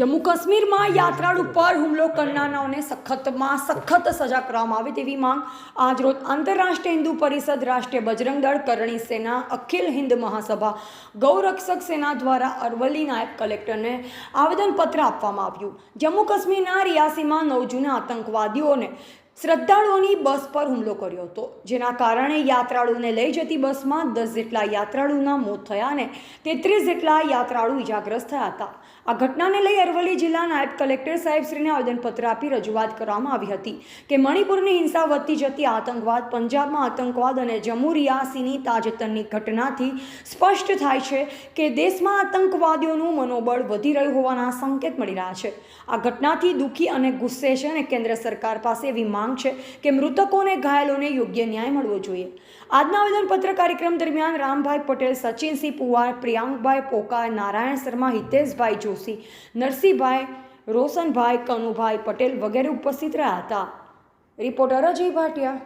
જમ્મુ કાશ્મીરમાં યાત્રાળુ પર હુમલો કરનારાઓને સખતમાં સખત સજા કરવામાં આવે તેવી માંગ આજરોજ આંતરરાષ્ટ્રીય હિન્દુ પરિષદ, રાષ્ટ્રીય બજરંગ દળ, કરણી સેના, અખિલ હિન્દ મહાસભા, ગૌરક્ષક સેના દ્વારા અરવલ્લી નાયબ કલેક્ટરને આવેદનપત્ર આપવામાં આવ્યું। જમ્મુ કાશ્મીરના રિયાસીમાં 9 જૂને આતંકવાદીઓને શ્રદ્ધાળુઓની બસ પર હુમલો કર્યો હતો, જેના કારણે યાત્રાળુઓને લઈ જતી બસમાં 10 જેટલા યાત્રાળુઓના મોત થયા અને 33 જેટલા યાત્રાળુ ઇજાગ્રસ્ત થયા હતા। આ ઘટનાને લઈ અરવલ્લી જિલ્લા નાયબ કલેક્ટર સાહેબશ્રીને આવેદનપત્ર આપી રજૂઆત કરવામાં આવી હતી કે મણિપુરની હિંસા વધતી જતી આતંકવાદ, પંજાબમાં આતંકવાદ અને જમ્મુ રિયાસીની તાજેતરની ઘટનાથી સ્પષ્ટ થાય છે કે દેશમાં આતંકવાદીઓનું મનોબળ વધી રહ્યું હોવાના સંકેત મળી રહ્યા છે। આ ઘટનાથી દુઃખી અને ગુસ્સે છે અને કેન્દ્ર સરકાર પાસે એવી માંગ છે કે મૃતકોને, ઘાયલોને યોગ્ય ન્યાય મળવો જોઈએ। આજના આવેદનપત્ર કાર્યક્રમ દરમિયાન રામભાઈ પટેલ, સચિનસિંહ પુવાર, પ્રિયાંકભાઈ પોકાર, નારાયણ શર્મા, હિતેશભાઈ જોશી, નરસિંહભાઈ, રોશનભાઈ, કનુભાઈ પટેલ વગેરે ઉપસ્થિત રહ્યા હતા। રિપોર્ટર અજય ભાટિયા।